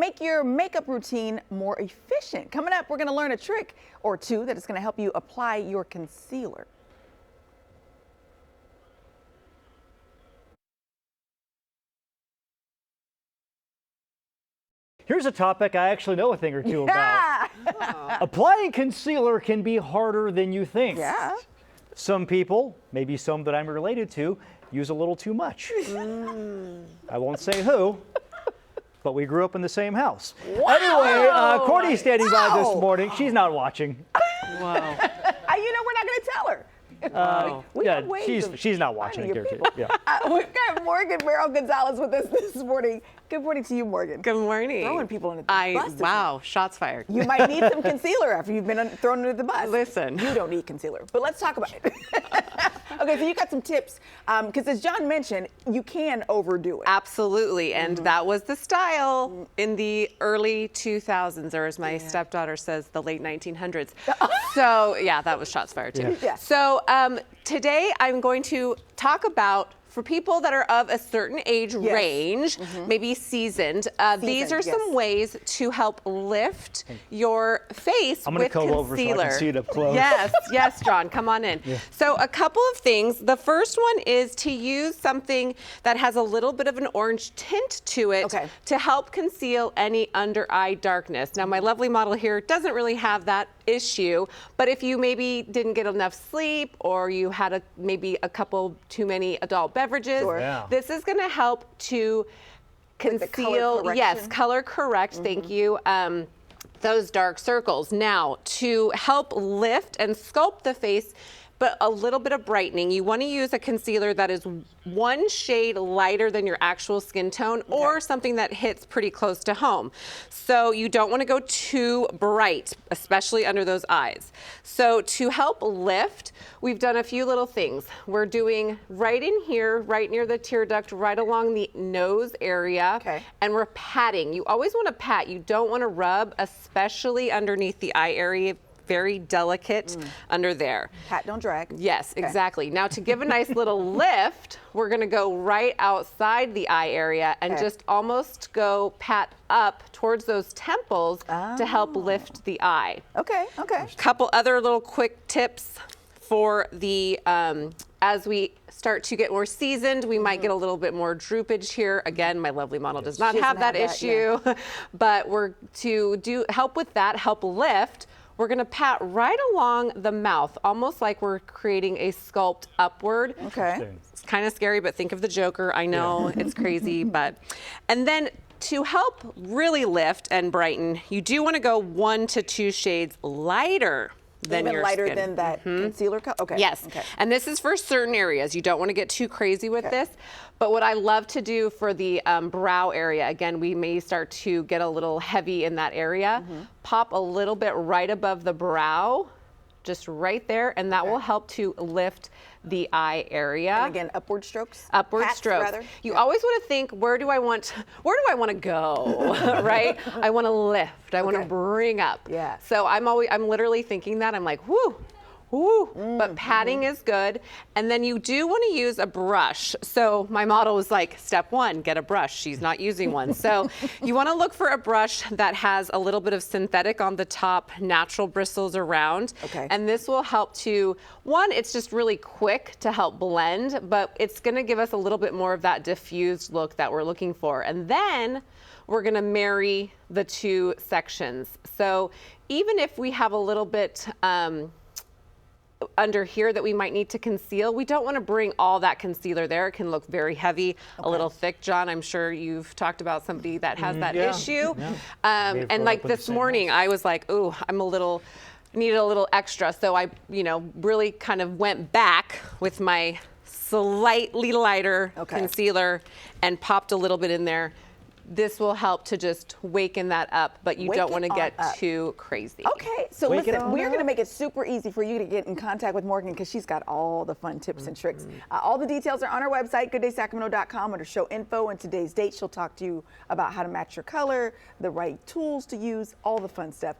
make your makeup routine more efficient. Coming up, we're going to learn a trick or two that is going to help you apply your concealer. Here's a topic I actually know a thing or two about. Applying concealer can be harder than you think. Yeah. Some people, maybe some that I'm related to, use a little too much. I won't say who, but we grew up in the same house. Wow. Anyway, Courtney's standing by this morning. She's not watching. Wow. You know, we're not going to tell her. She's not watching. I guarantee. Yeah. We've got Morgan Merrill-Gonzalez with us this morning. Good morning to you, Morgan. Good morning. Throwing people under the bus. Wow, shots fired. You might need some concealer after you've been thrown under the bus. Listen. You don't need concealer, but let's talk about it. Okay, so you got some tips, because as John mentioned, you can overdo it. Absolutely, and that was the style in the early 2000s, or as my stepdaughter says, the late 1900s. So yeah, that was shots fired too. Yeah. So today I'm going to talk about, for people that are of a certain age range, maybe seasoned, these are some ways to help lift your face I'm gonna with come concealer. over so I can see it up close. Yes, John, come on in. So a couple of things. The first one is to use something that has a little bit of an orange tint to it to help conceal any under eye darkness. Now, my lovely model here doesn't really have that issue, but if you maybe didn't get enough sleep, or you had maybe a couple too many adult beverages, this is going to help to conceal, color correct, thank you, those dark circles. Now, to help lift and sculpt the face, but a little bit of brightening, you want to use a concealer that is one shade lighter than your actual skin tone, or something that hits pretty close to home. So you don't want to go too bright, especially under those eyes. So to help lift, we've done a few little things. We're doing right in here, right near the tear duct, right along the nose area, and we're patting. You always want to pat. You don't want to rub, especially underneath the eye area. Very delicate under there. Pat, don't drag. Yes, exactly. Now, to give a nice little lift, we're going to go right outside the eye area and just almost go pat up towards those temples to help lift the eye. Okay. Couple other little quick tips for the as we start to get more seasoned, we might get a little bit more droopage here. Again, my lovely model does not have that issue, but we're to help with that, help lift. We're going to pat right along the mouth, almost like we're creating a sculpt upward. Okay. It's kind of scary, but think of the Joker. I know it's crazy, but. And then to help really lift and brighten, you do want to go 1 to 2 shades lighter than Even your lighter skin. than that concealer color? Okay. Yes. And this is for certain areas. You don't want to get too crazy with this. But what I love to do for the brow area, again, we may start to get a little heavy in that area. Pop a little bit right above the brow, just right there, and that will help to lift the eye area. And again, upward strokes? Upward strokes. Rather. You always want to think, where do I want to go, right? I want to lift. I want to bring up. Yeah. So I'm literally thinking that. I'm like, whoo. But patting is good. And then you do want to use a brush. So my model was like, step 1, get a brush. She's not using one. So you want to look for a brush that has a little bit of synthetic on the top, natural bristles around. And this will help to, one, it's just really quick to help blend, but it's going to give us a little bit more of that diffused look that we're looking for. And then we're going to marry the two sections. So even if we have a little bit under here that we might need to conceal, we don't want to bring all that concealer there. It can look very heavy, a little thick. John, I'm sure you've talked about somebody that has that issue. And like this morning, I was like, ooh, needed a little extra. So I, really kind of went back with my slightly lighter concealer and popped a little bit in there. This will help to just waken that up, but you don't want to get too crazy. Okay, so listen, we're going to make it super easy for you to get in contact with Morgan, because she's got all the fun tips and tricks. All the details are on our website, gooddaysacramento.com, under show info and today's date. She'll talk to you about how to match your color, the right tools to use, all the fun stuff.